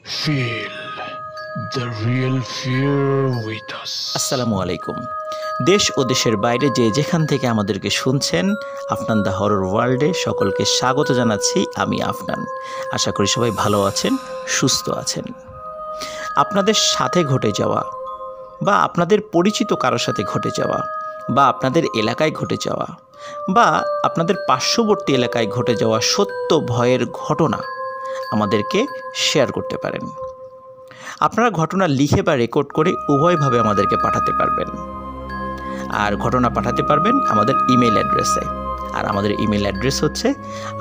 Feel the real fear with us. আসসালামু আলাইকুম। দেশ ও দেশের বাইরে যে যেখান থেকে আমাদেরকে শুনছেন, আফনান দ্য হরর ওয়ার্ল্ডে সকলকে স্বাগত জানাচ্ছি। আমি আফনান। আশা করি সবাই ভালো আছেন, সুস্থ আছেন। আপনাদের সাথে ঘটে যাওয়া বা আপনাদের পরিচিত কারোর সাথে ঘটে যাওয়া বা আপনাদের এলাকায় ঘটে যাওয়া বা আপনাদের পার্শ্ববর্তী এলাকায় ঘটে যাওয়া সত্য ভয়ের ঘটনা আমাদেরকে শেয়ার করতে পারেন। আপনারা ঘটনা লিখে বা রেকর্ড করে উভয়ভাবে আমাদেরকে পাঠাতে পারবেন। আর ঘটনা পাঠাতে পারবেন আমাদের ইমেল অ্যাড্রেসে। আর আমাদের ইমেল অ্যাড্রেস হচ্ছে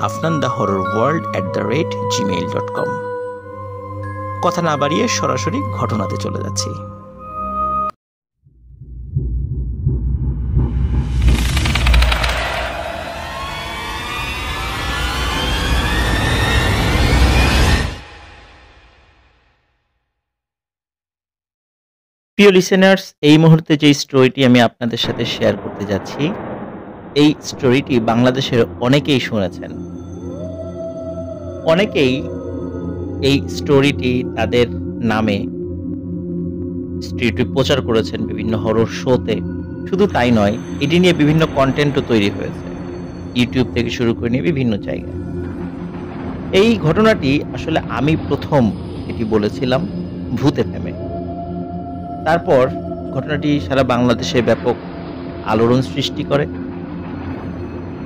afnandahorrorworld@gmail.com। কথা না বাড়িয়ে সরাসরি ঘটনাতে চলে যাচ্ছি। প্রিয় লিসেনার্স, এই মুহূর্তে যে স্টোরিটি আমি আপনাদের সাথে শেয়ার করতে যাচ্ছি, এই স্টোরিটি বাংলাদেশের অনেকেই শুনেছেন। অনেকেই এই স্টোরিটি তাদের নামে স্টোরিটি প্রচার করেছেন বিভিন্ন হরর শোতে। শুধু তাই নয়, এটি নিয়ে বিভিন্ন কন্টেন্টও তৈরি হয়েছে, ইউটিউব থেকে শুরু করে নিয়ে বিভিন্ন জায়গায়। এই ঘটনাটি আসলে আমি প্রথম এটি বলেছিলাম ভূত এফএমে। তারপর ঘটনাটি সারা বাংলাদেশে ব্যাপক আলোড়ন সৃষ্টি করে,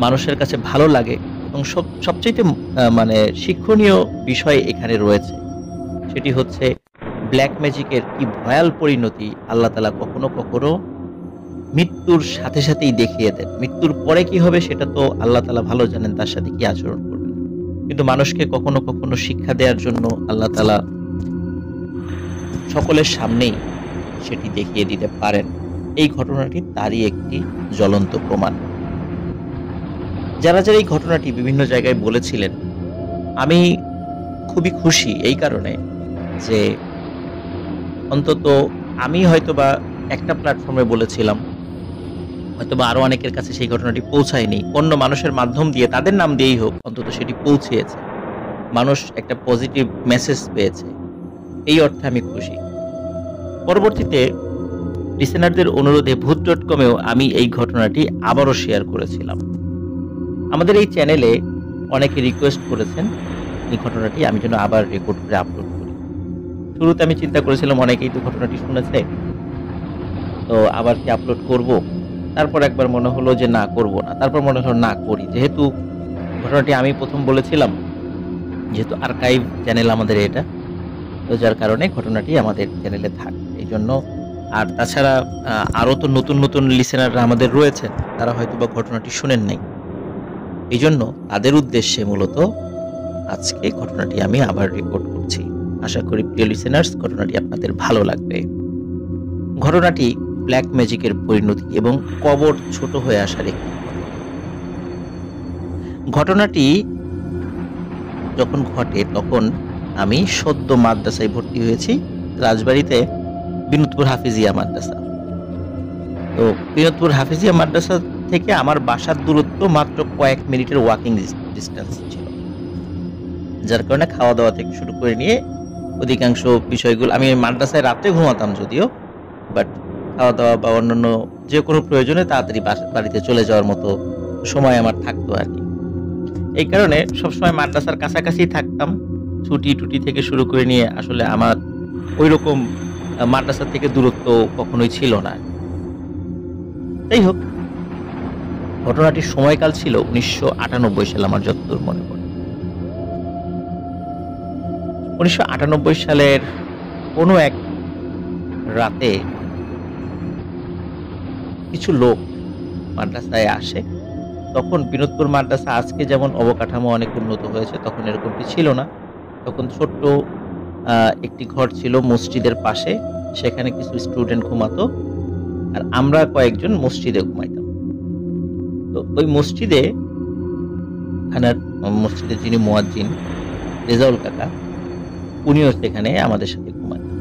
মানুষের কাছে ভালো লাগে এবং সবচাইতে শিক্ষণীয় বিষয় এখানে রয়েছে। সেটি হচ্ছে ব্ল্যাক ম্যাজিকের কি ভয়াল পরিণতি আল্লাহ তাআলা কখনো কখনো মৃত্যুর সাথে সাথেই দেখিয়ে দেন। মৃত্যুর পরে কি হবে সেটা তো আল্লাহ তাআলা ভালো জানেন, তার সাথে কি আচরণ করবেন। কিন্তু মানুষকে কখনো কখনো শিক্ষা দেওয়ার জন্য আল্লাহ তাআলা সকলের সামনেই সেটি দেখিয়ে দিতে পারেন। এই ঘটনাটি তারই একটি জ্বলন্ত প্রমাণ। যারা এই ঘটনাটি বিভিন্ন জায়গায় বলেছিলেন, আমি খুবই খুশি এই কারণে যে অন্তত আমি হয়তোবা একটা প্ল্যাটফর্মে বলেছিলাম, হয়তোবা আরো অনেকের কাছে সেই ঘটনাটি পৌঁছায়নি। অন্য মানুষের মাধ্যম দিয়ে, তাদের নাম দিয়েই হোক, অন্তত সেটি পৌঁছেছে, মানুষ একটা পজিটিভ মেসেজ পেয়েছে। এই অর্থে আমি খুশি। পরবর্তীতে লিসেনারদের অনুরোধে ভূত.কমেও আমি এই ঘটনাটি আবারও শেয়ার করেছিলাম। আমাদের এই চ্যানেলে অনেকে রিকোয়েস্ট করেছেন এই ঘটনাটি আমি যেন আবার রেকর্ড করে আপলোড করি। শুরুতে আমি চিন্তা করেছিলাম অনেকেই তো ঘটনাটি শুনেছে, তো আবার কি আপলোড করব। তারপর একবার মনে হলো যে না, করব না। তারপর মনে হলো না, করি। যেহেতু ঘটনাটি আমি প্রথম বলেছিলাম, যেহেতু আর্কাইভ চ্যানেল আমাদের এটা, তো যার কারণে ঘটনাটি আমাদের চ্যানেলে থাকে। এই জন্য। আর তাছাড়া আরও তো নতুন নতুন লিসেনাররা আমাদের রয়েছেন, তারা হয়তো বা ঘটনাটি শুনেন নাই। এই জন্য তাদের উদ্দেশ্যে মূলত আজকে ঘটনাটি আমি আবার রেকর্ড করছি। আশা করি প্রিয় লিসেনার্স, ঘটনাটি আপনাদের ভালো লাগবে। ঘটনাটি ব্ল্যাক ম্যাজিকের পরিণতি এবং কবর ছোট হয়ে আসার একটি ঘটনাটি যখন ঘটে তখন আমি সদ্য মাদ্রাসায় ভর্তি হয়েছি, রাজবাড়িতে বিনোদপুর হাফিজিয়া মাদ্রাসা। তো বিনোদপুর হাফিজিয়া মাদ্রাসা থেকে আমার বাসার দূরত্ব মাত্র কয়েক মিনিটের ওয়াকিং ডিস্টেন্স ছিল, যার কারণে খাওয়া দাওয়া থেকে শুরু করে নিয়ে অধিকাংশ বিষয়গুলো, আমি মাদ্রাসায় রাতে ঘুমাতাম যদিও, বাট খাওয়া দাওয়া বা অন্যান্য যে কোনো প্রয়োজনে তাড়াতাড়ি বাড়িতে চলে যাওয়ার মতো সময় আমার থাকতো আর কি। এই কারণে সবসময় মাদ্রাসার কাছাকাছি থাকতাম। ছুটি টুটি থেকে শুরু করে নিয়ে আসলে আমার ওই রকম মাদ্রাসা থেকে দূরত্ব কখনোই ছিল না। যাই হোক, ঘটনাটির সময়কাল ছিল 1998 সাল, আমার যতদূর মনে পড়ে। 1998 সালের কোনো এক রাতে কিছু লোক মাদ্রাসায় আসে। তখন বিনোদপুর মাদ্রাসা আজকে যেমন অবকাঠামো অনেক উন্নত হয়েছে, তখন এরকমটি ছিল না। তখন ছোট্ট একটি ঘর ছিল মসজিদের পাশে, সেখানে কিছু স্টুডেন্ট ঘুমাতো, আর আমরা কয়েকজন মসজিদে ঘুমাইতাম। তো ওই মসজিদে, মসজিদের যিনি মুয়াজ্জিন রেজাউল কাকা, উনিও সেখানে আমাদের সাথে ঘুমাতেন।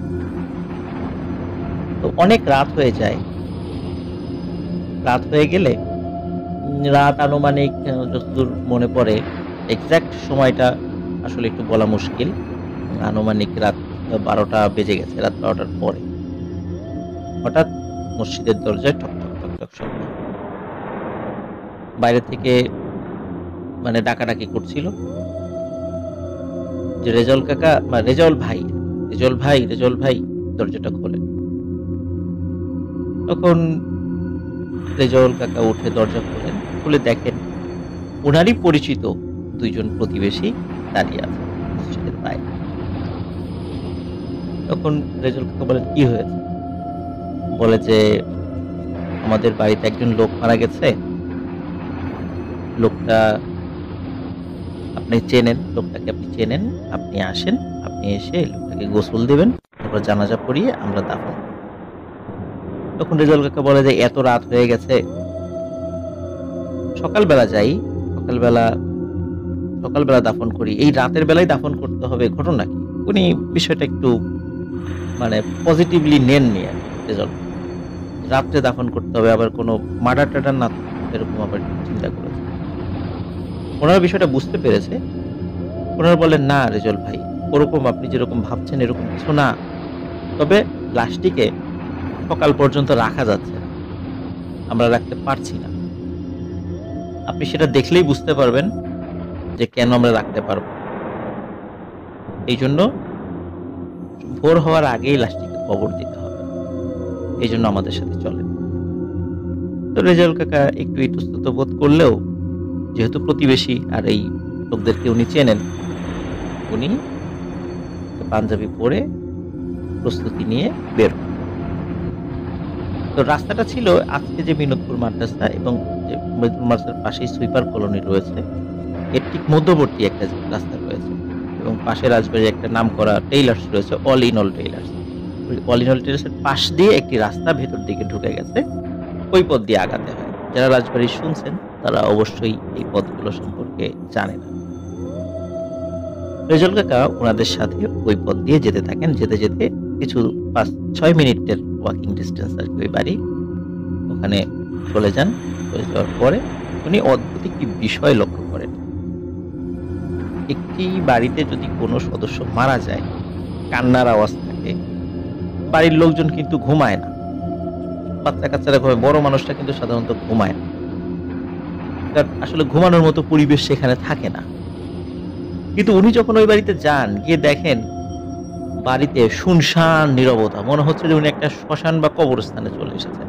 তো অনেক রাত হয়ে যায়। রাত হয়ে গেলে রাত আনুমানিক যতদূর মনে পড়ে, এক্সাক্ট সময়টা আসলে একটু বলা মুশকিল, আনুমানিক রাত 12টা বেজে গেছে, রাত 12টার পরে। হঠাৎ মসজিদের দরজায় ঠক ঠক ঠক ঠক শব্দ। বাইরে থেকে মানে ডাকাডাকি করছিল যে রেজাউল কাকা বা রেজাউল ভাই, রেজাউল ভাই, রেজাউল ভাই, দরজাটা খোলেন। তখন রেজাউল কাকা উঠে দরজা খোলেন, খুলে দেখেন ওনারই পরিচিত 2 জন প্রতিবেশী দাঁড়িয়ে আছে মসজিদের বাইরে। তখন রেজাউল কাকা বলেন, কি হয়েছে? বলে যে আমাদের বাড়িতে একজন লোক মারা গেছে, লোকটা আপনি চেনেন, লোকটাকে আপনি চেনেন, আপনি আসেন, আপনি এসে লোকটাকে গোসল দিবেন, তারপর জানাজা পড়িয়ে আমরা দাফন করব। তখন রেজাউল কাকা বলে যে এত রাত হয়ে গেছে, সকালবেলা যাই, সকালবেলা দাফন করি, এই রাতের বেলায় দাফন করতে হবে, ঘটনা কি? উনি বিষয়টা একটু মানে পজিটিভলি নেন নিয়ে রেজাউল, রাত্রে দাফন করতে হবে, আবার কোনো মার্ডার টাডার না, এরকম আবার চিন্তা করেছে। ওনারা বিষয়টা বুঝতে পেরেছে। ওনারা বলেন, না রেজাউল ভাই, ওরকম আপনি যেরকম ভাবছেন এরকম কিছু না, তবে লাশটিকে সকাল পর্যন্ত রাখা যাচ্ছে না, আমরা রাখতে পারছি না। আপনি সেটা দেখলেই বুঝতে পারবেন যে কেন আমরা রাখতে পারবো। এই জন্য ভোর হওয়ার আগেই লাশটিকে কবর দিতে হবে, এই জন্য আমাদের সাথে চলেন। তো রেজাউল কাকা একটু ইতস্তত বোধ করলেও, যেহেতু প্রতিবেশী আর এই লোকদেরকে উনি চেনেন, উনি পাঞ্জাবি পরে প্রস্তুতি নিয়ে বের হন। তো রাস্তাটা ছিল আজকে যে বিনোদপুর মাদ্রাসা এবং যে বিনোদপুর মাদ্রাসার পাশেই সুইপার কলোনি রয়েছে, এর ঠিক মধ্যবর্তী একটা রাস্তা রয়েছে এবং পাশে রাজবাড়ির একটা নামকরা টেইলার্স রয়েছে, অল ইন অল টেইলার্স। ওই অল ইন অল টেইলার্সের পাশ দিয়ে একটি রাস্তা ভেতর দিকে ঢুকে গেছে, ওই পথ দিয়ে আগাতে হয়। যারা রাজবাড়ি শুনছেন তারা অবশ্যই এই পথগুলো সম্পর্কে জানে না। রেজাউল কাকা ওনাদের সাথে ওই পথ দিয়ে যেতে থাকেন, যেতে যেতে কিছু 5-6 মিনিটের ওয়াকিং ডিস্টেন্স আর কি ওই বাড়ি, ওখানে চলে যান। চলে যাওয়ার পরে উনি অদ্ভুত একটি বিষয় লক্ষ্য করেন। একটি বাড়িতে যদি কোনো সদস্য মারা যায়, কান্নার আওয়াজ থাকে, বাড়ির লোকজন কিন্তু ঘুমায় না, বাচ্চা কাচ্চারা ঘুমায়, বড় মানুষটা কিন্তু সাধারণত ঘুমায় না, কারণ আসলে ঘুমানোর মতো পরিবেশ সেখানে থাকে না। কিন্তু উনি যখন ওই বাড়িতে যান, গিয়ে দেখেন বাড়িতে শুনশান নীরবতা, মনে হচ্ছে যে উনি একটা শ্মশান বা কবরস্থানে চলে এসেছেন।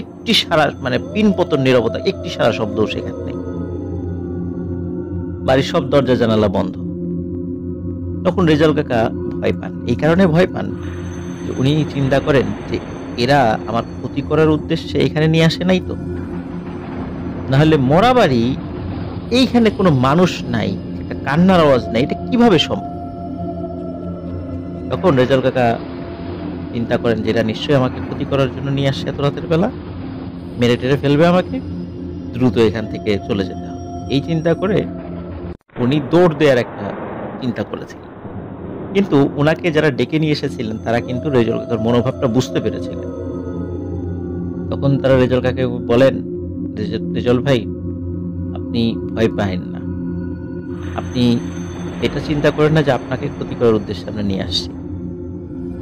একটি সারা মানে পিনপতন নীরবতা, একটি সারা শব্দও সেখানে নেই। বাড়ির সব দরজা জানালা বন্ধ। তখন রেজাউল কাকা ভয় পান। এই কারণে ভয় পান যে উনি চিন্তা করেন যে এরা আমার ক্ষতি করার উদ্দেশ্যে এখানে নিয়ে আসে নাই তো, না হলে মরা বাড়ি, এইখানে কোনো মানুষ নাই, একটা কান্নার আওয়াজ নাই, এটা কিভাবে সম্ভব? তখন রেজাউল কাকা চিন্তা করেন যে এরা নিশ্চয়ই আমাকে ক্ষতি করার জন্য নিয়ে আসছে এত রাতের বেলা, মেরে টেরে ফেলবে আমাকে, দ্রুত এখান থেকে চলে যেতে হবে। এই চিন্তা করে উনি দৌড় দেওয়ার একটা চিন্তা করেছিলেন। কিন্তু ওনাকে যারা ডেকে নিয়ে এসেছিলেন তারা কিন্তু রেজাউল কাকার মনোভাবটা বুঝতে পেরেছিলেন। তখন তারা রেজাউল কাকাকে বলেন, রেজাউল ভাই, আপনি ভয় পাবেন না, আপনি এটা চিন্তা করেন না যে আপনাকে ক্ষতি করার উদ্দেশ্যে আমরা নিয়ে আসছি।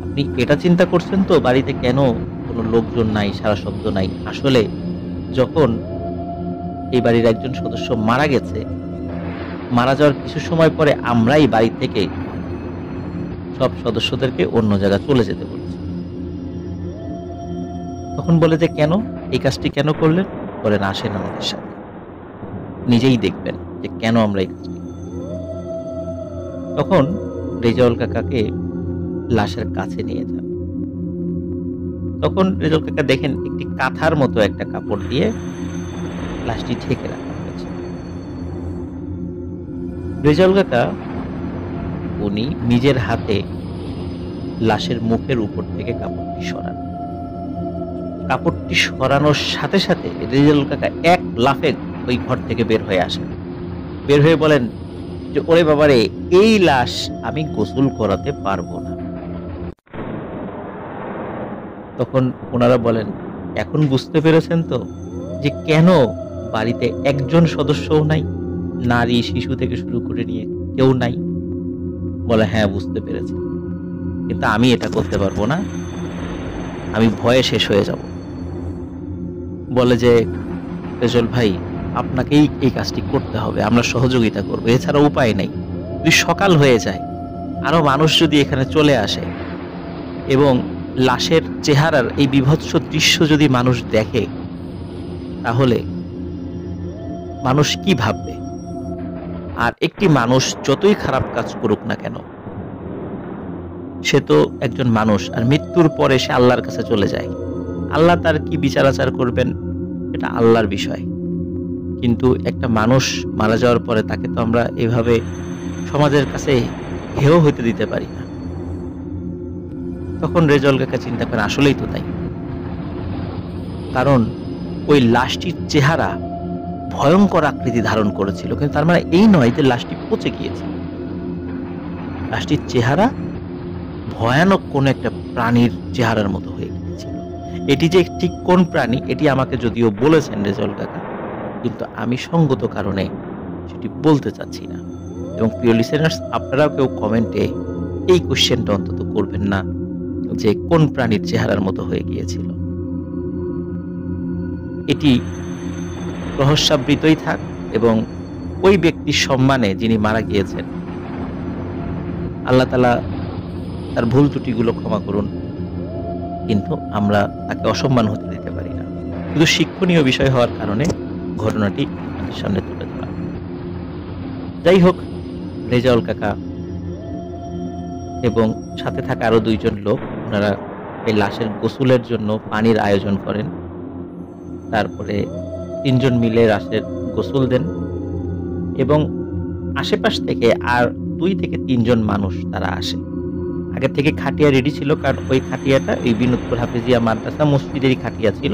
আপনি এটা চিন্তা করছেন তো বাড়িতে কেন কোনো লোকজন নাই, সারা শব্দ নাই। আসলে যখন এই বাড়ির একজন সদস্য মারা গেছে, মারা যাওয়ার কিছু সময় পরে আমরাই বাড়ি থেকে সব সদস্যদেরকে অন্য জায়গায় চলে যেতে বলেছি। তখন বলে যে কেন, এই কাজটি কেন করলেন? বলেন, আসেন আমাদের সাথে, নিজেই দেখবেন যে কেন আমরা এই কাজটি। তখন রেজাউল কাকাকে লাশের কাছে নিয়ে যান। তখন রেজাউল কাকা দেখেন একটি কাঁথার মতো একটা কাপড় দিয়ে লাশটি ঢেকে রাখা হয়েছে। রেজাউল কাকা উনি নিজের হাতে লাশের মুখের উপর থেকে কাপড়টি সরান। কাপড়টি সরানোর সাথে সাথে রেজাউল কাকা এক লাফে ওই ঘর থেকে বের হয়ে আসেন। বের হয়ে বলেন যে ওরে বাবারে, এই লাশ আমি গোসল করাতে পারবো না। তখন ওনারা বলেন, এখন বুঝতে পেরেছেন তো যে কেন বাড়িতে একজন সদস্যও নাই, নারী শিশু থেকে শুরু করে নিয়ে কেউ নাই? বলে, হ্যাঁ বুঝতে পেরেছি। কিন্তু আমি এটা করতে পারবো না, আমি ভয়ে শেষ হয়ে যাব। বলে যে রেজল ভাই, আপনাকেই এই কাজটি করতে হবে, আমরা সহযোগিতা করবো, এছাড়া উপায় নেই। যদি সকাল হয়ে যায়, আরো মানুষ যদি এখানে চলে আসে এবং লাশের চেহারার এই বিভৎস দৃশ্য যদি মানুষ দেখে, তাহলে মানুষ কি ভাববে? আর একটি মানুষ যতই খারাপ কাজ করুক না কেন, সে তো একজন মানুষ, আর মৃত্যুর পরে সে আল্লাহর কাছে চলে যায়। আল্লাহ তার কি বিচার আচার করবেন এটা আল্লাহর বিষয়। কিন্তু একটা মানুষ মারা যাওয়ার পরে তাকে তো আমরা এভাবে সমাজের কাছে হেয় হইতে দিতে পারি না। তখন রেজল কাকা চিন্তা করেন আসলেই তো তাই, কারণ ওই লাশটির চেহারা ভয়ঙ্কর আকৃতি ধারণ করেছিল, কিন্তু তার মানে এই নয় যে লাশটি পচে গিয়েছে। লাশটির চেহারা ভয়ানক কোন একটা প্রাণীর চেহারার মতো হয়ে গিয়েছিল। এটি যে ঠিক কোন প্রাণী এটি আমাকে যদিও বলেছেন রেজল কাকা, কিন্তু আমি সঙ্গত কারণে সেটি বলতে চাচ্ছি না। এবং প্রিয় লিসেনার্স, আপনারাও কেউ কমেন্টে এই কোশ্চেনটা অন্তত করবেন না যে কোন প্রাণীর চেহারার মতো হয়ে গিয়েছিল। এটি রহস্যাবৃতই থাক এবং ওই ব্যক্তির সম্মানে যিনি মারা গিয়েছেন, আল্লাহ তাআলা তার ভুল ত্রুটিগুলো ক্ষমা করুন, কিন্তু আমরা তাকে অসম্মান হতে দিতে পারি না। শুধু শিক্ষণীয় বিষয় হওয়ার কারণে ঘটনাটি আমাদের সামনে তুলে ধরা। যাই হোক, রেজাউল কাকা এবং সাথে থাকা আরো দুইজন লোক, ওনারা এই লাশের গোসলের জন্য পানির আয়োজন করেন। তারপরে তিনজন মিলে লাশের গোসল দেন এবং আশেপাশ থেকে আর 2 থেকে 3 জন মানুষ তারা আসে। আগে থেকে খাটিয়া রেডি ছিল, কারণ ওই খাটিয়াটা এই বিনোদপুর হাফেজিয়া মাদ্রাসা মসজিদেরই খাটিয়া ছিল।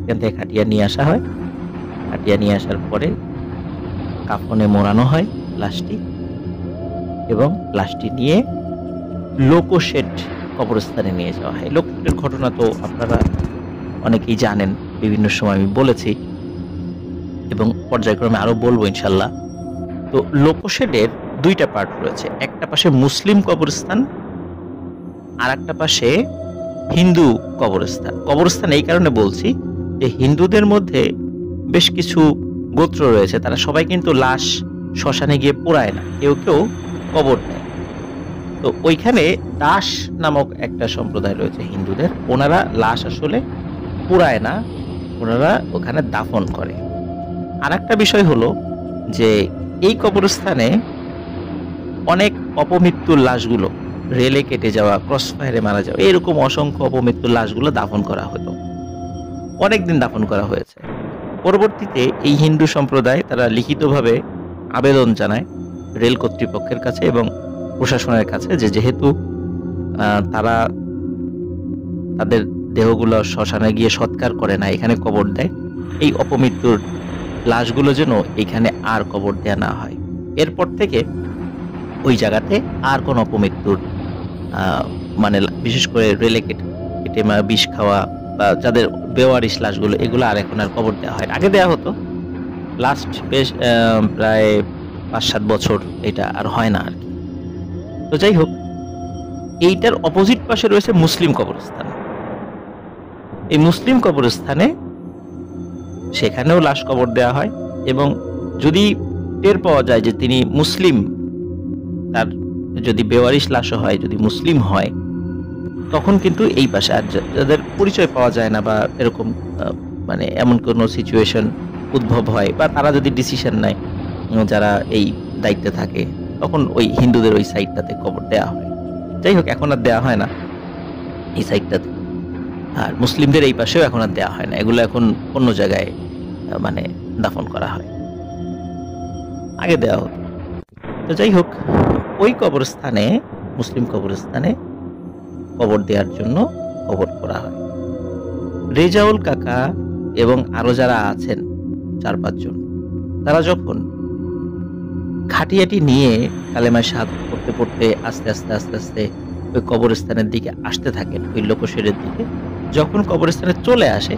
এখান থেকে খাটিয়া নিয়ে আসা হয়। খাটিয়া নিয়ে আসার পরে কাফনে মোড়ানো হয় লাশটি এবং লাশটি নিয়ে লোকশেড কবরস্থানে নিয়ে যাওয়া হয়। লোকশেডের ঘটনা তো আপনারা অনেকেই জানেন, বিভিন্ন সময় আমি বলেছি এবং পর্যায়ক্রমে আরো বলবো ইনশাল্লাহ। তো লোকশেডের 2টা পার্ট রয়েছে, একটা পাশে মুসলিম কবরস্থান আর একটা পাশে হিন্দু কবরস্থান। কবরস্থান এই কারণে বলছি যে হিন্দুদের মধ্যে বেশ কিছু গোত্র রয়েছে, তারা সবাই কিন্তু লাশ শ্মশানে গিয়ে পোড়ায় না, কেউ কেউ কবর দেয়। তো ওইখানে দাস নামক একটা সম্প্রদায় রয়েছে হিন্দুদের, ওনারা লাশ আসলে পোড়ায় না, ওনারা ওখানে দাফন করে। আর একটা বিষয় হলো যে এই কবরস্থানে অনেক অপমৃত্যুর লাশগুলো, রেলে কেটে যাওয়া, ক্রসফায়ারে মারা যাওয়া, এরকম অসংখ্য অপমৃত্যুর লাশগুলো দাফন করা হতো, অনেকদিন দাফন করা হয়েছে। পরবর্তীতে এই হিন্দু সম্প্রদায় তারা লিখিতভাবে আবেদন জানায় রেল কর্তৃপক্ষের কাছে এবং প্রশাসনের কাছে যে যেহেতু তারা তাদের দেহগুলো শ্মশানে গিয়ে সৎকার করে না, এখানে কবর দেয়, এই অপমৃত্যুর লাশগুলো যেন এখানে আর কবর দেয়া না হয়। এরপর থেকে ওই জায়গাতে আর কোন অপমৃত্যুর মানে বিশেষ করে রেলে কেটে বিষ খাওয়া বা যাদের বেওয়ারিশ লাশগুলো, এগুলো আর এখন আর কবর দেওয়া হয় না। আগে দেওয়া হতো, লাস্ট বেশ প্রায় 5-7 বছর এটা আর হয় না আর কি। তো যাই হোক, এইটার অপোজিট পাশে রয়েছে মুসলিম কবরস্থান। এই মুসলিম কবরস্থানে সেখানেও লাশ কবর দেওয়া হয় এবং যদি টের পাওয়া যায় যে তিনি মুসলিম, তার যদি বেওয়ারিশ লাশও হয়, যদি মুসলিম হয়, তখন কিন্তু এই পাশে আর যাদের পরিচয় পাওয়া যায় না বা এরকম মানে এমন কোনো সিচুয়েশন উদ্ভব হয় বা তারা যদি ডিসিশন নেয়, যারা এই দায়িত্বে থাকে, তখন ওই হিন্দুদের ওই সাইডটাতে কবর দেওয়া হয়। যাই হোক, এখন আর দেওয়া হয় না এই সাইডটাতে, আর মুসলিমদের এই পাশেও এখন আর দেওয়া হয় না, এগুলো এখন অন্য জায়গায় মানে দাফন করা হয়, আগে দেওয়া হতো। তো যাই হোক, ওই কবরস্থানে, মুসলিম কবরস্থানে কবর দেওয়ার জন্য কবর করা হয়। রেজাউল কাকা এবং আরো যারা আছেন 4-5 জন, তারা যখন খাটিয়াটি নিয়ে কালেমায় শাহাদাত পড়তে পড়তে আস্তে আস্তে আস্তে আস্তে ওই কবরস্থানের দিকে আসতে থাকেন, ওই লোকশেডের দিকে, যখন কবরস্থানে চলে আসে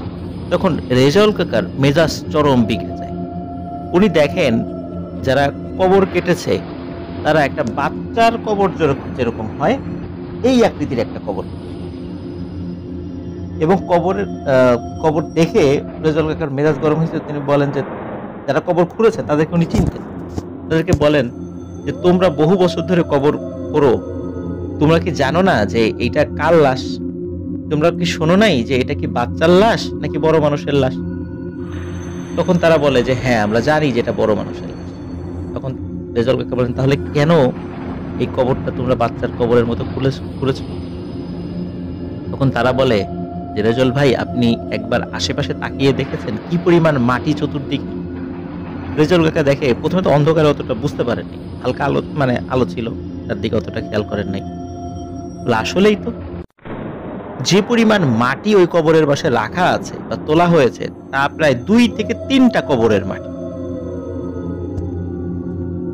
তখন রেজাউল কাকার মেজাজ চরম বিগড়ে যায়। উনি দেখেন যারা কবর কেটেছে তারা একটা বাচ্চার কবর যেরকম হয় এই আকৃতির একটা কবর, এবং কবর দেখে রেজাউল কাকার মেজাজ গরম হয়েছে। তিনি বলেন যে যারা কবর খুঁড়েছে তাদেরকে উনি চিনতেন, তাদেরকে বলেন যে তোমরা বহু বছর ধরে কবর খোঁড়ো, তোমরা কি জানো না যে এইটা কার লাশ? তোমরা কি শোনো নাই যে এটা কি বাচ্চার লাশ নাকি বড় মানুষের লাশ? তখন তারা বলে যে হ্যাঁ, আমরা জানি যে এটা বড় মানুষের লাশ। তখন রেজাউল কাকা বলেন, তাহলে কেন এই কবরটা তোমরা বাচ্চার কবরের মতো খুঁড়েছো? তখন তারা বলে যে রেজাউল ভাই, আপনি একবার আশেপাশে তাকিয়ে দেখেছেন কি পরিমাণ মাটি চতুর্দিকে? রেজাউল কাকা দেখে, প্রথমে তো অন্ধকারে অতটা বুঝতে পারেনি, হালকা আলো আলো ছিল, তার দিকে অতটা খেয়াল করেন নাই। আসলেই তো যে পরিমাণ মাটি ওই কবরের পাশে রাখা আছে বা তোলা হয়েছে তা প্রায় 2 থেকে 3টা কবরের মাটি।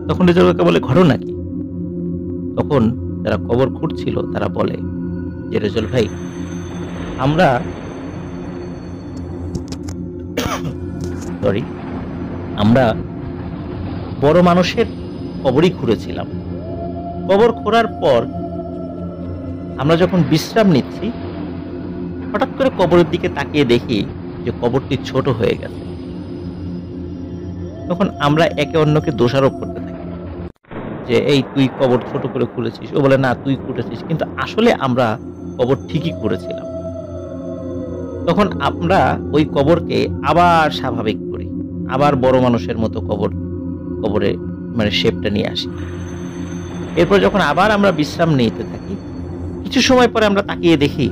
তখন রেজাউল কাকা বলে, ঘটনা কি? তখন যারা কবর খুঁড়ছিল তারা বলে যে রেজাউল ভাই, আমরা বড় মানুষের কবরই খুঁড়েছিলাম। কবর খোঁড়ার পর আমরা যখন বিশ্রাম নিচ্ছি, হঠাৎ করে কবরের দিকে তাকিয়ে দেখি যে কবরটি ছোট হয়ে গেছে। তখন আমরা একে অন্যকে দোষারোপ করতে থাকি যে এই তুই কবর ছোট করে খুঁড়েছিস। ও বলে না, তুই খুঁড়েছিস, কিন্তু আসলে আমরা কবর ঠিকই করেছিলাম। তখন আমরা ওই কবরকে আবার স্বাভাবিক করি, আবার বড় মানুষের মতো কবরে মানে শেপটা নিয়ে আসি। এরপর যখন আবার আমরা বিশ্রাম নিতে থাকি, কিছু সময় পরে আমরা তাকিয়ে দেখি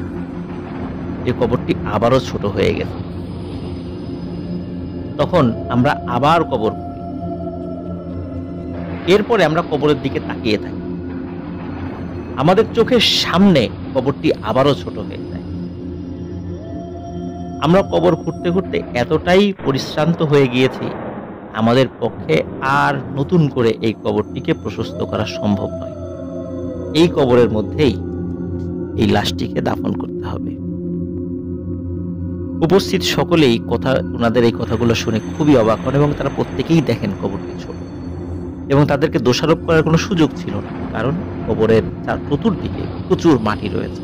যে কবরটি আবারও ছোট হয়ে গেছে। তখন আমরা আবার কবর খুঁড়ি। এরপরে আমরা কবরের দিকে তাকিয়ে থাকি, আমাদের চোখের সামনে কবরটি আবারও ছোট হয়ে যায়। আমরা কবর খুঁড়তে খুঁড়তে এতটাই পরিশ্রান্ত হয়ে গিয়েছি, আমাদের পক্ষে আর নতুন করে এই কবরটিকে প্রশস্ত করা সম্ভব নয়। এই কবরের মধ্যেই এই লাশটিকে দাফন করতে হবে। উপস্থিত সকলেই ওনাদের এই কথাগুলো শুনে খুবই অবাক হন, এবং তারা প্রত্যেকেই দেখেন কবরটি ছোট, এবং তাদেরকে দোষারোপ করার কোনো সুযোগ ছিল না, কারণ কবরের চতুর্দিকে প্রচুর মাটি রয়েছে,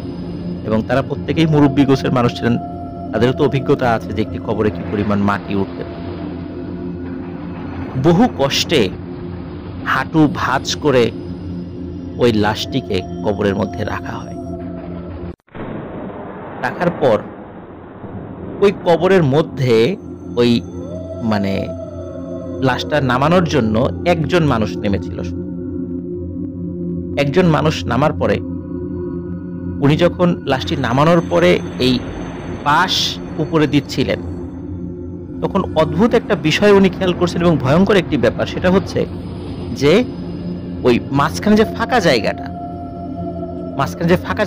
এবং তারা প্রত্যেকেই মুরব্বী গোছের মানুষ ছিলেন। তাদের তো অভিজ্ঞতা আছে যে একটি কবরে কি পরিমাণ মাটি উঠতে পারে। বহু কষ্টে হাঁটু ভাঁজ করে ওই লাশটিকে কবরের মধ্যে রাখা হয়। রাখার পর ওই কবরের মধ্যে ওই মানে লাশটা নামানোর জন্য একজন মানুষ নেমেছিল। একজন মানুষ নামার পরে উনি যখন লাশটি নামানোর পরে এই বাঁশ উপরে দিচ্ছিলেন, তখন অদ্ভুত একটা বিষয় উনি খেয়াল করছেন, এবং ভয়ঙ্কর একটি ব্যাপার। সেটা হচ্ছে যে ওই মাঝখানে যে ফাঁকা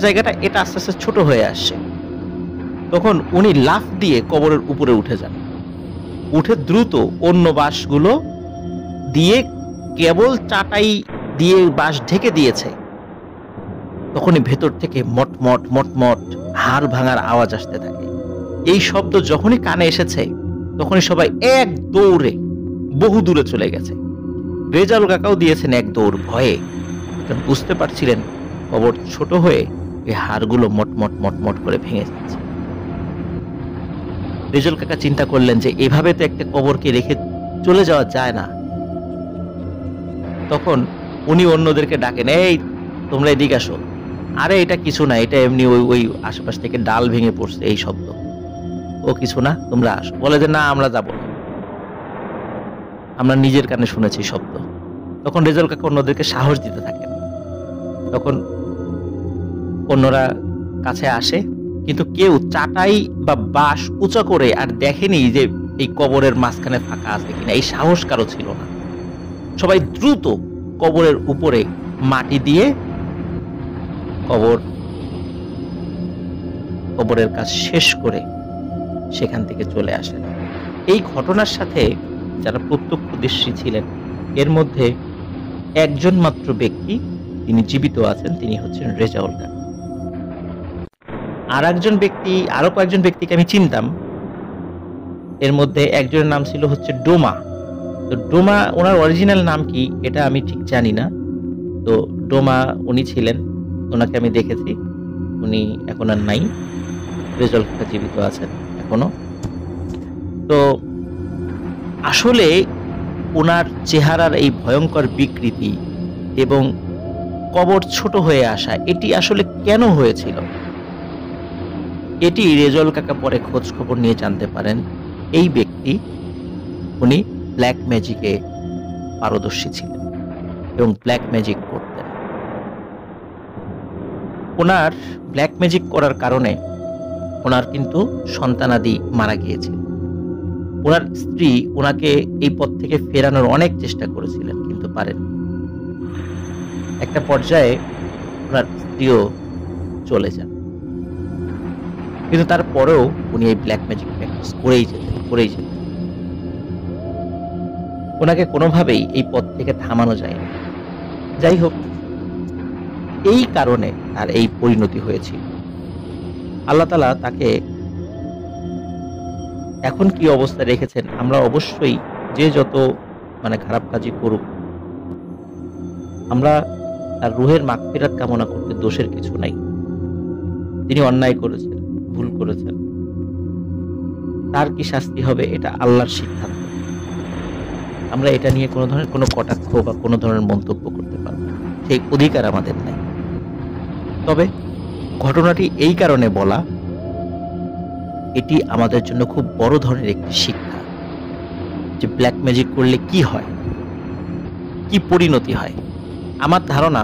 জায়গাটা এটা আস্তে আস্তে ছোট হয়ে আসছে। তখন উনি লাফ দিয়ে কবরের উপরে উঠে যান, উঠে দ্রুত অন্য বাঁশগুলো দিয়ে কেবল চাটাই দিয়ে বাঁশ ঢেকে দিয়েছে। তখনই ভেতর থেকে মটমট মটমট হাড় ভাঙার আওয়াজ আসতে থাকে। এই শব্দ যখনই কানে এসেছে, তখনই সবাই এক দৌড়ে বহু দূরে চলে গেছে। রেজাউল কাকাও দিয়েছেন এক দৌড়, ভয়ে, বুঝতে পারছিলেন কবর ছোট হয়ে এই হাড়গুলো মটমট মটমট করে ভেঙে যাচ্ছে। রেজাউল কাকা চিন্তা করলেন যে এভাবে তো একটা কবরকে রেখে চলে যাওয়া যায় না। তখন উনি অন্যদেরকে ডাকেন, এই তোমরা এদিকে আসো। আরে এটা কিছু না, এটা এমনি ওই আশেপাশ থেকে ডাল ভেঙে পড়ছে এই শব্দ, ও কিছু না, তোমরা আসো। বলে যে না, আমরা যাব না, আমরা নিজের কানে শুনেছি শব্দ। তখন রেজাউল কাকা অন্যদেরকে সাহস দিতে থাকেন। তখন অন্যরা কাছে আসে, কিন্তু কেউ চাটাই বা বাঁশ উঁচা করে আর দেখেনি যে এই কবরের মাঝখানে ফাঁকা আছে কিনা, এই সাহস কারো ছিল না। সবাই দ্রুত কবরের উপরে মাটি দিয়ে কবরের কাজ শেষ করে সেখান থেকে চলে আসেন। এই ঘটনার সাথে যারা প্রত্যক্ষদর্শী ছিলেন, এর মধ্যে একজন মাত্র ব্যক্তি তিনি জীবিত আছেন, তিনি হচ্ছেন রেজাউল কাকা। আরো কয়েকজন ব্যক্তিকে আমি চিনতাম। এর মধ্যে একজনের নাম ছিল হচ্ছে ডোমা। তো ডোমা, ওনার অরিজিনাল নাম কি এটা আমি ঠিক জানি না। তো ডোমা উনি ছিলেন, ওনাকে আমি দেখেছি, উনি এখন আর নাই, রেজল কাকা জীবিত আছেন এখনো। তো আসলে ওনার চেহারার এই ভয়ঙ্কর বিকৃতি এবং কবর ছোট হয়ে আসা, এটি আসলে কেন হয়েছিল, এটি রেজল কাকা পরে খোঁজ খবর নিয়ে জানতে পারেন। এই ব্যক্তি, উনি ব্ল্যাক ম্যাজিকে পারদর্শী ছিলেন এবং ব্ল্যাক ম্যাজিক করতেন। ওনার ব্ল্যাক ম্যাজিক করার কারণে ওনার কিন্তু সন্তানাদি মারা গিয়েছিল। ওনার স্ত্রী ওনাকে এই পথ থেকে ফেরানোর অনেক চেষ্টা করেছিলেন, কিন্তু পারেন। একটা পর্যায়ে ওনার স্ত্রীও চলে যান, কিন্তু তারপরেও উনি এই ব্ল্যাক ম্যাজিক প্র্যাকটিস করেই যেতেন। ওনাকে কোনোভাবেই এই পথ থেকে থামানো যায় না। যাই হোক, এই কারণে তার এই পরিণতি হয়েছিল। আল্লাহ তাআলা তাকে এখন কি অবস্থায় রেখেছেন, আমরা অবশ্যই যে যত খারাপ কাজই করুক, আমরা তার রুহের মাগফিরাত কামনা করতে দোষের কিছু নাই। তিনি অন্যায় করেছেন, ভুল করেছেন, তার কি শাস্তি হবে এটা আল্লাহর সিদ্ধান্ত। আমরা এটা নিয়ে কোনো ধরনের কোনো কটাক্ষ বা কোনো ধরনের মন্তব্য করতে পারবো না, সেই অধিকার আমাদের নাই। তবে ঘটনাটি এই কারণে বলা, এটি আমাদের জন্য খুব বড় ধরনের একটি শিক্ষা, যে ব্ল্যাক ম্যাজিক করলে কি হয়, কি পরিণতি হয়। আমার ধারণা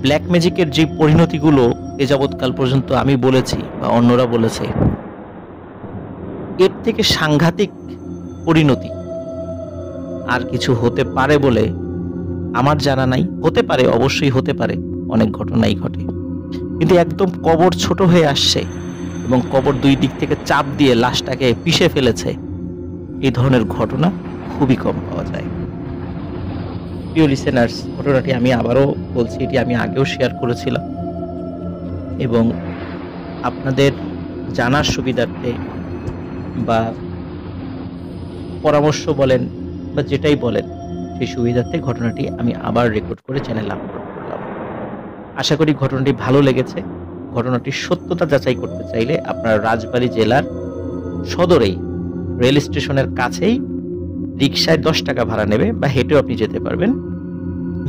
ব্ল্যাক ম্যাজিকের যে পরিণতিগুলো এ যাবৎকাল পর্যন্ত আমি বলেছি বা অন্যরা বলেছে, এর থেকে সাংঘাতিক পরিণতি আর কিছু হতে পারে বলে আমার জানা নাই। হতে পারে, অবশ্যই হতে পারে, অনেক ঘটনাই ঘটে, কিন্তু একদম কবর ছোট হয়ে আসছে এবং কবর দুই দিক থেকে চাপ দিয়ে লাশটাকে পিষে ফেলেছে, এই ধরনের ঘটনা খুবই কম পাওয়া যায়। প্রিয় লিসেনার্স, ঘটনাটি আমি আবারও বলছি, এটি আমি আগেও শেয়ার করেছিলাম এবং আপনাদের জানার সুবিধার্থে বা পরামর্শ বলেন বা যেটাই বলেন, সেই সুবিধার্থে ঘটনাটি আমি আবার রেকর্ড করে চ্যানেলে আপলোড করলাম। আশা করি ঘটনাটি ভালো লেগেছে। ঘটনাটির সত্যতা যাচাই করতে চাইলে আপনার রাজবাড়ী জেলার সদরেই রেল স্টেশনের কাছেই রিকশায় 10 টাকা ভাড়া নেবে বা হেঁটেও আপনি যেতে পারবেন।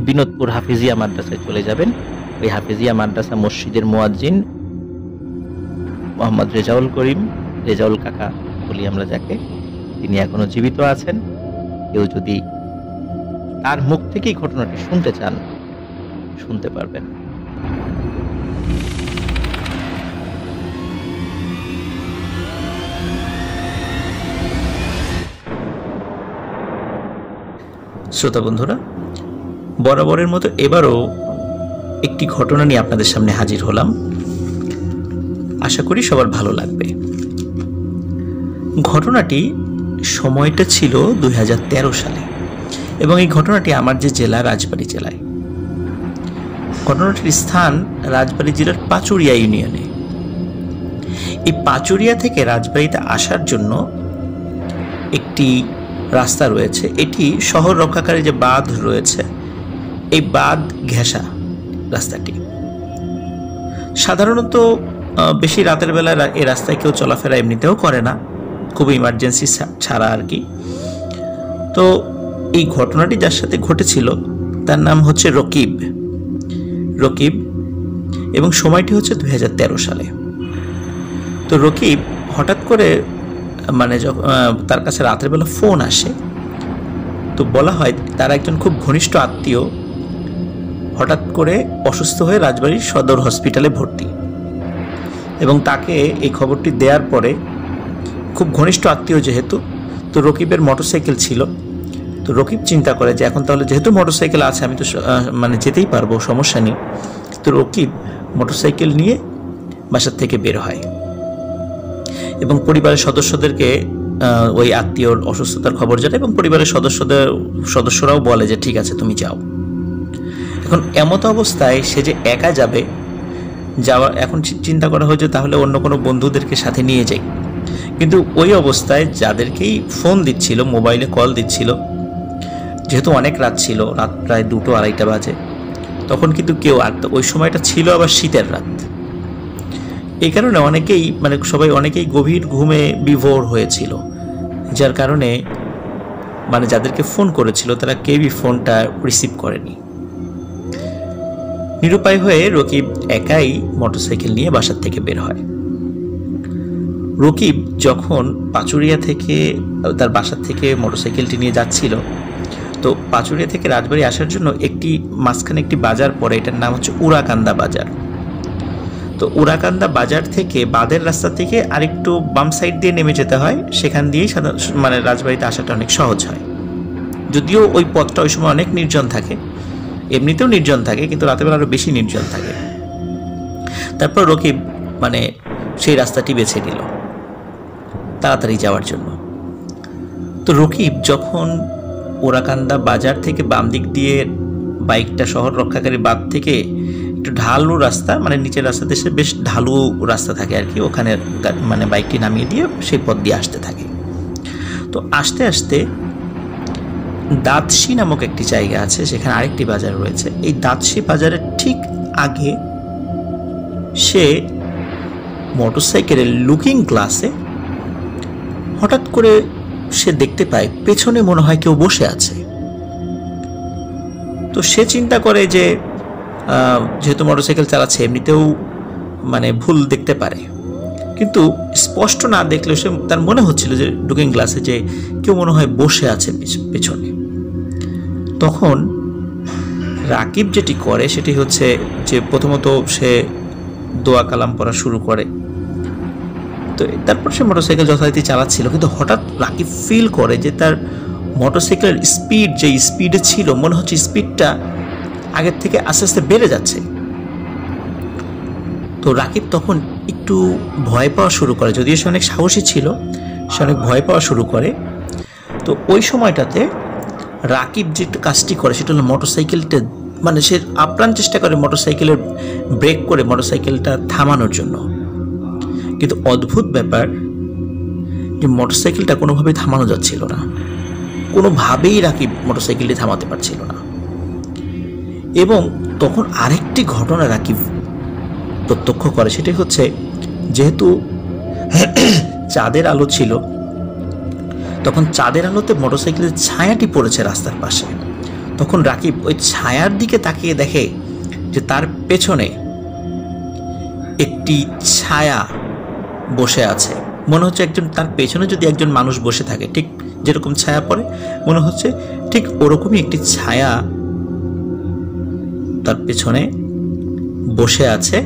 বিনোদপুর হাফিজিয়া মাদ্রাসায় চলে যাবেন। ওই হাফিজিয়া মাদ্রাসা মসজিদের মুয়াজ্জিন মোহাম্মদ রেজাউল করিম, রেজাউল কাকা বলি আমরা যাকে, তিনি এখনো জীবিত আছেন। কেউ যদি তার মুখ থেকেই ঘটনাটি শুনতে চান, শুনতে পারবেন। শ্রোতা বন্ধুরা, বরাবরের মতো এবারও একটি ঘটনা নিয়ে আপনাদের সামনে হাজির হলাম। আশা করি সবার ভালো লাগবে। ঘটনাটি সময়টা ছিল 2013 সালে এবং এই ঘটনাটি আমার যে জেলা, রাজবাড়ী জেলায়। ঘটনাটির স্থান রাজবাড়ী জেলার পাচুরিয়া ইউনিয়নে। এই পাচুরিয়া থেকে রাজবাড়ীতে আসার জন্য একটি রাস্তা রয়েছে। এটি শহর রক্ষাকারী যে বাঁধ রয়েছে, এই বাঁধ ঘেঁষা রাস্তাটি। সাধারণত বেশি রাতের বেলা এই রাস্তায় কেউ চলাফেরা এমনিতেও করে না, খুব ইমার্জেন্সি ছাড়া আর কি। তো এই ঘটনাটি যার সাথে ঘটেছিল তার নাম হচ্ছে রকিব এবং সময়টি হচ্ছে 2013 সালে। তো রকিব হঠাৎ করে তার কাছে রাতের বেলা ফোন আসে। তো বলা হয় তার একজন খুব ঘনিষ্ঠ আত্মীয় হঠাৎ করে অসুস্থ হয়ে রাজবাড়ীর সদর হসপিটালে ভর্তি, এবং তাকে এই খবরটি দেওয়ার পরে খুব ঘনিষ্ঠ আত্মীয় যেহেতু, তো রকিবের মোটরসাইকেল ছিল। তো রকিব চিন্তা করে যে এখন তাহলে যেহেতু মোটরসাইকেল আছে, আমি তো যেতেই পারবো, সমস্যা নেই। তো রকিব মোটরসাইকেল নিয়ে বাসার থেকে বের হয় এবং পরিবারের সদস্যদেরকে ওই আত্মীয়র অসুস্থতার খবর জানায় এবং পরিবারের সদস্যরাও বলে যে ঠিক আছে তুমি যাও। এখন এমত অবস্থায় সে যে একা যাবে, এখন চিন্তা করা হয়েছে তাহলে অন্য কোনো বন্ধুদেরকে সাথে নিয়ে যাই। কিন্তু ওই অবস্থায় যাদেরকেই ফোন দিচ্ছিল, মোবাইলে কল দিচ্ছিল, যেহেতু অনেক রাত ছিল, রাত প্রায় 2-2:30 বাজে, তখন কিন্তু কেউ, আর ওই সময়টা ছিল আবার শীতের রাত, এই কারণে অনেকেই মানে সবাই অনেকেই গভীর ঘুমে বিভোর হয়েছিল, যার কারণে মানে যাদেরকে ফোন করেছিল তারা কেউই ফোনটা রিসিভ করেনি। নিরুপায় হয়ে রকিব একাই মোটরসাইকেল নিয়ে বাসার থেকে বের হয়। রকিব যখন পাচুরিয়া থেকে তার বাসার থেকে মোটরসাইকেলটি নিয়ে যাচ্ছিল, তো পাচুরিয়া থেকে রাজবাড়ী আসার জন্য একটি মাঝখানে একটি বাজার পড়ে, এটার নাম হচ্ছে উড়াকান্দা বাজার। তো উড়াকান্দা বাজার থেকে বাদের রাস্তা থেকে আরেকটু বাম সাইড দিয়ে নেমে যেতে হয়, সেখান দিয়েই মানে রাজবাড়িতে আসাটা অনেক সহজ হয়। যদিও ওই পথটা ওই সময় অনেক নির্জন থাকে, এমনিতেও নির্জন থাকে, কিন্তু রাতের বেলা আরও বেশি নির্জন থাকে। তারপর রকিব মানে সেই রাস্তাটি বেছে নিল তাড়াতাড়ি যাওয়ার জন্য। তো রকিব যখন ওরাকান্দা বাজার থেকে বাম দিক দিয়ে বাইকটা শহর রক্ষাকারী বাঁধ থেকে একটু ঢালু রাস্তা, মানে নিচের রাস্তা দেশে বেশ ঢালু রাস্তা থাকে আর কি, ওখানে মানে বাইকটি নামিয়ে দিয়ে সেই পথ দিয়ে আসতে থাকে। তো আস্তে আস্তে দাঁতশি নামক একটি জায়গা আছে, সেখানে আরেকটি বাজার রয়েছে। এই দাঁতশি বাজারের ঠিক আগে সে মোটরসাইকেলের লুকিং গ্লাসে হঠাৎ করে সে দেখতে পায় পেছনে মনে হয় কেউ বসে আছে। তো সে চিন্তা করে যে যেহেতু মোটরসাইকেল চালাচ্ছে এমনিতেও মানে ভুল দেখতে পারে, কিন্তু স্পষ্ট না দেখলেও সে তার মনে হচ্ছিল যে লুকিং গ্লাসে যে কেউ মনে হয় বসে আছে পেছনে। তখন রাকিব যেটি করে সেটি হচ্ছে যে প্রথমত সে দোয়া কালাম পড়া শুরু করে। তো তারপর সে মোটরসাইকেল যথারীতি চালাচ্ছিল, কিন্তু হঠাৎ রাকিব ফিল করে যে তার মোটরসাইকেলের স্পিড যে স্পিডে ছিল মনে হচ্ছে স্পিডটা আগের থেকে আস্তে আস্তে বেড়ে যাচ্ছে। তো রাকিব তখন একটু ভয় পাওয়া শুরু করে, যদিও সে অনেক সাহসী ছিল, সে অনেক ভয় পাওয়া শুরু করে। তো ওই সময়টাতে রাকিব যে কাজটি করে সেটা হলো মোটরসাইকেলটা মানে সে আপ্রাণ চেষ্টা করে মোটরসাইকেলের ব্রেক করে মোটরসাইকেলটা থামানোর জন্য, কিন্তু অদ্ভুত ব্যাপার যে মোটরসাইকেলটা কোনোভাবেই থামানো যাচ্ছিল না, কোনোভাবেই রাকিব মোটরসাইকেলটি থামাতে পারছিল না। এবং তখন আরেকটি ঘটনা রাকিব প্রত্যক্ষ করে, সেটি হচ্ছে যেহেতু চাঁদের আলো ছিল, তখন চাঁদের আলোতে মোটরসাইকেলের ছায়াটি পড়েছে রাস্তার পাশে। তখন রাকিব ওই ছায়ার দিকে তাকিয়ে দেখে যে তার পেছনে একটি ছায়া বসে আছে। মনে হচ্ছে একজন, তার পেছনে যদি একজন মানুষ বসে থাকে ঠিক যেরকম ছায়া পড়ে, মনে হচ্ছে ঠিক ওরকমই একটি ছায়া তার পেছনে বসে আছে।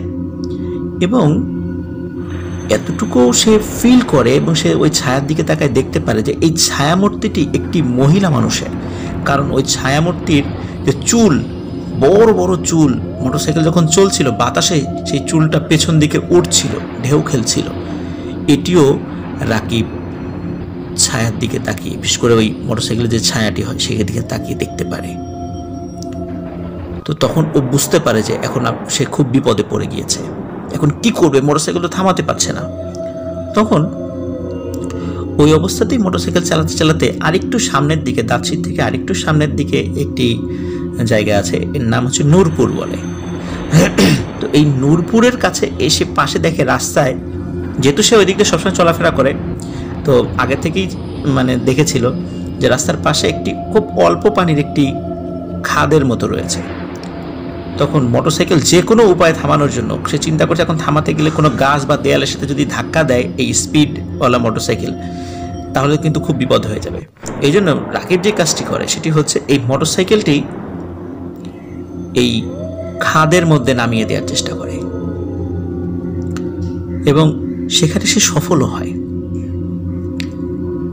এবং এতটুকু সে ফিল করে এবং সে ওই ছায়ার দিকে তাকায় দেখতে পারে যে এই ছায়ামূর্তিটি একটি মহিলা মানুষের, কারণ ওই ছায়ামূর্তির যে চুল, বড় বড় চুল, মোটরসাইকেল যখন চলছিল বাতাসে সেই চুলটা পেছন দিকে উঠছিল, ঢেউ খেলছিল। এটিও রাকিব ছায়ার দিকে তাকিয়ে, বিশেষ করে ওই মোটরসাইকেলের যে ছায়াটি হয় সেদিকে দিকে তাকিয়ে দেখতে পারে। তো তখন ও বুঝতে পারে যে এখন সে খুব বিপদে পড়ে গিয়েছে, এখন কি করবে, মোটরসাইকেল তো থামাতে পারছে না। তখন ওই অবস্থাতেই মোটরসাইকেল চালাতে চালাতে আরেকটু সামনের দিকে, দাঁতশি থেকে আরেকটু সামনের দিকে একটি জায়গা আছে, এর নাম হচ্ছে নূরপুর বলে। তো এই নূরপুরের কাছে এসে পাশে দেখে রাস্তায়, যেহেতু সে ওই দিক দিয়ে সবসময় চলাফেরা করে, তো আগে থেকেই মানে দেখেছিল যে রাস্তার পাশে একটি খুব অল্প পানির একটি খাদের মতো রয়েছে। তখন মোটরসাইকেল যে কোনো উপায়ে থামানোর জন্য সে চিন্তা করছে, এখন থামাতে গেলে কোনো গাছ বা দেয়ালের সাথে যদি ধাক্কা দেয় এই স্পিডওয়ালা মোটরসাইকেল, তাহলে কিন্তু খুব বিপদ হয়ে যাবে। এই জন্য রাকিব যে কাজটি করে সেটি হচ্ছে এই মোটরসাইকেলটি এই খাদের মধ্যে নামিয়ে দেওয়ার চেষ্টা করে এবং সেখানে সে সফলও হয়।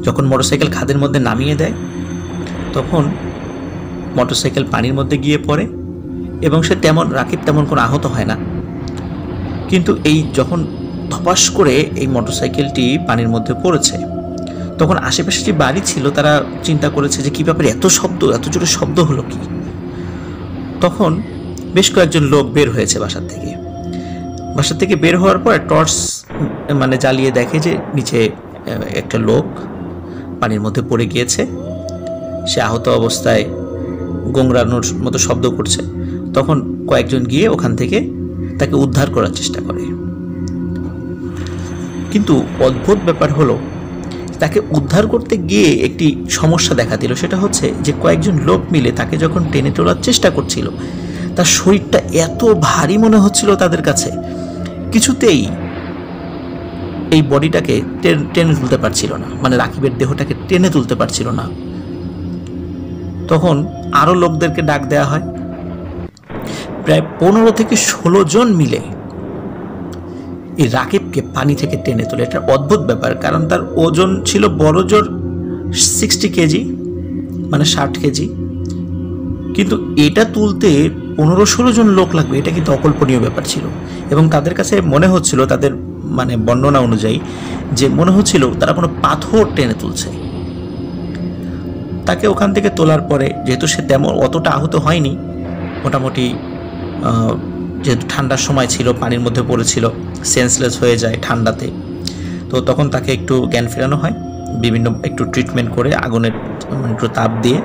যখন মোটরসাইকেল খাদের মধ্যে নামিয়ে দেয় তখন মোটরসাইকেল পানির মধ্যে গিয়ে পড়ে এবং সে রাকিব তেমন কোনো আহত হয় না। কিন্তু এই যখন ধপাস করে এই মোটরসাইকেলটি পানির মধ্যে পড়েছে, তখন আশেপাশে যে বাড়ি ছিল তারা চিন্তা করেছে যে কী ব্যাপারে এত শব্দ, এত জোরে শব্দ হলো কি। তখন বেশ কয়েকজন লোক বের হয়েছে বাসার থেকে বের হওয়ার পর টর্চ মানে জ্বালিয়ে দেখে যে নিচে একটা লোক পানির মধ্যে পড়ে গিয়েছে, সে আহত অবস্থায় গোংরানোর মতো শব্দ করছে। তখন কয়েকজন গিয়ে ওখান থেকে তাকে উদ্ধার করার চেষ্টা করে। কিন্তু অদ্ভুত ব্যাপার হলো, তাকে উদ্ধার করতে গিয়ে একটি সমস্যা দেখা দিল। সেটা হচ্ছে যে কয়েকজন লোক মিলে তাকে যখন টেনে তোলার চেষ্টা করছিল, তার শরীরটা এত ভারী মনে হচ্ছিল তাদের কাছে, কিছুতেই এই বডিটাকে টেনে তুলতে পারছিল না, মানে রাকিবের দেহটাকে টেনে তুলতে পারছিল না। তখন আরো লোকদেরকে ডাক দেওয়া হয়। প্রায় 15 থেকে 16 জন মিলে এই রাকিবকে পানি থেকে টেনে তোলে। এটা অদ্ভুত ব্যাপার, কারণ তার ওজন ছিল বড় জোর 60 কেজি, মানে 60 কেজি। কিন্তু এটা তুলতে 15-16 জন লোক লাগবে, এটা কিন্তু অকল্পনীয় ব্যাপার ছিল। এবং তাদের কাছে মনে হচ্ছিল, তাদের মানে বর্ণনা অনুযায়ী, যে মনে হচ্ছিল তারা কোনো পাথর টেনে তুলছে। তাকে ওখান থেকে তোলার পরে, যেহেতু সে তেমন অতটা আহত হয়নি, মোটামুটি যেহেতু ঠান্ডার সময় ছিল, পানির মধ্যে পড়েছিল, সেন্সলেস হয়ে যায় ঠান্ডাতে, তো তখন তাকে একটু জ্ঞান ফেরানো হয়, বিভিন্ন একটু ট্রিটমেন্ট করে আগুনের একটু তাপ দিয়ে।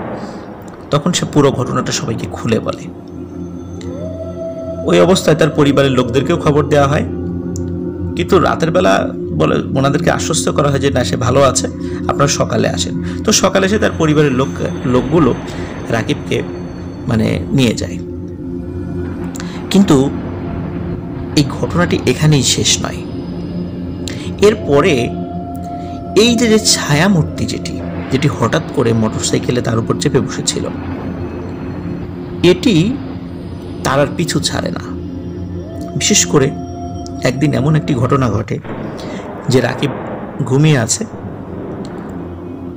তখন সে পুরো ঘটনাটা সবাইকে খুলে বলে। ওই অবস্থায় তার পরিবারের লোকদেরকেও খবর দেওয়া হয়, কিন্তু রাতের বেলা বলে ওনাদেরকে আশ্বস্ত করা হয় যে না, সে ভালো আছে, আপনারা সকালে আসেন। তো সকালে এসে তার পরিবারের লোকগুলো রাকিবকে মানে নিয়ে যায়। কিন্তু এই ঘটনাটি এখানেই শেষ নয়। এরপরে এই যে ছায়ামূর্তি যেটি হঠাৎ করে মোটরসাইকেলে তার উপর চেপে বসেছিল, এটি তার আর পিছু ছাড়ে না। বিশেষ করে একদিন এমন একটি ঘটনা ঘটে যে রাকিব ঘুমিয়ে আছে,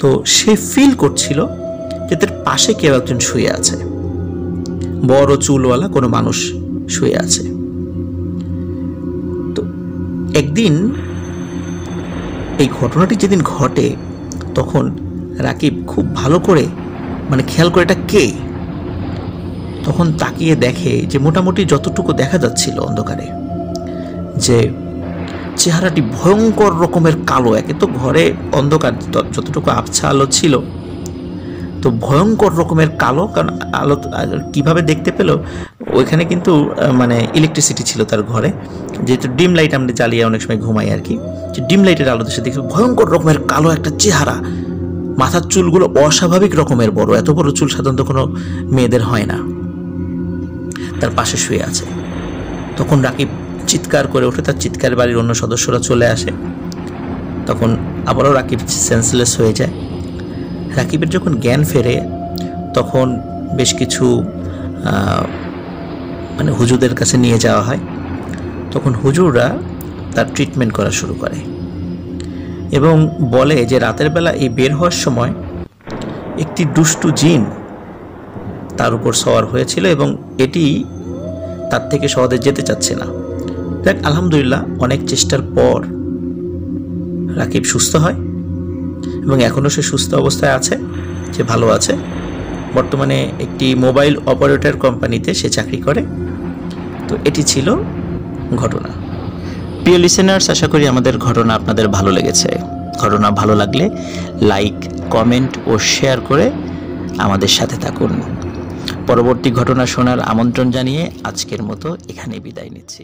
তো সে ফিল করছিল যে তার পাশে কেউ একজন শুয়ে আছে, বড় চুলওয়ালা কোনো মানুষ শুয়ে আছে। তো একদিন এই ঘটনাটি যেদিন ঘটে, তখন রাকিব খুব ভালো করে মানে খেয়াল করে এটা কে, তখন তাকিয়ে দেখে যে মোটামুটি যতটুকু দেখা যাচ্ছিল অন্ধকারে, যে চেহারাটি ভয়ঙ্কর রকমের কালো। একে তো ঘরে অন্ধকার, যতটুকু আবছা আলো ছিল, তো ভয়ঙ্কর রকমের কালো। কারণ আলো কিভাবে দেখতে পেল, ওইখানে কিন্তু মানে ইলেকট্রিসিটি ছিল তার ঘরে, যেহেতু ডিম লাইট আমরা জ্বালিয়ে অনেক সময় ঘুমাই আর কি, যে ডিম লাইটের আলোতে সে দেখবে ভয়ঙ্কর রকমের কালো একটা চেহারা, মাথার চুলগুলো অস্বাভাবিক রকমের বড়, এত বড় চুল সাধারণত কোনো মেয়েদের হয় না। তার পাশে শুয়ে আছে। তখন রাকিব চিৎকার করে ওঠে, তার চিৎকার বাড়ির অন্য সদস্যরা চলে আসে। তখন আবারও রাকিব সেন্সলেস হয়ে যায়। রাকিবের যখন জ্ঞান ফেরে, তখন বেশ কিছু মানে হুজুরদের কাছে নিয়ে যাওয়া হয়। তখন হুজুররা তার ট্রিটমেন্ট করা শুরু করে এবং বলে যে রাতের বেলা এই বের হওয়ার সময় একটি দুষ্টু জিন তার উপর সওয়ার হয়েছিল এবং এটি তার থেকে সহজে যেতে চাচ্ছে না। দেখ, আলহামদুলিল্লাহ, অনেক চেষ্টার পর রাকিব সুস্থ হয় এবং এখনও সে সুস্থ অবস্থায় আছে, সে ভালো আছে। বর্তমানে একটি মোবাইল অপারেটর কোম্পানিতে সে চাকরি করে। তো এটি ছিল ঘটনা। প্রিয় লিসেনার্স, আশা করি আমাদের ঘটনা আপনাদের ভালো লেগেছে। ঘটনা ভালো লাগলে লাইক, কমেন্ট ও শেয়ার করে আমাদের সাথে থাকুন। পরবর্তী ঘটনা শোনার আমন্ত্রণ জানিয়ে আজকের মতো এখানে বিদায় নিচ্ছি।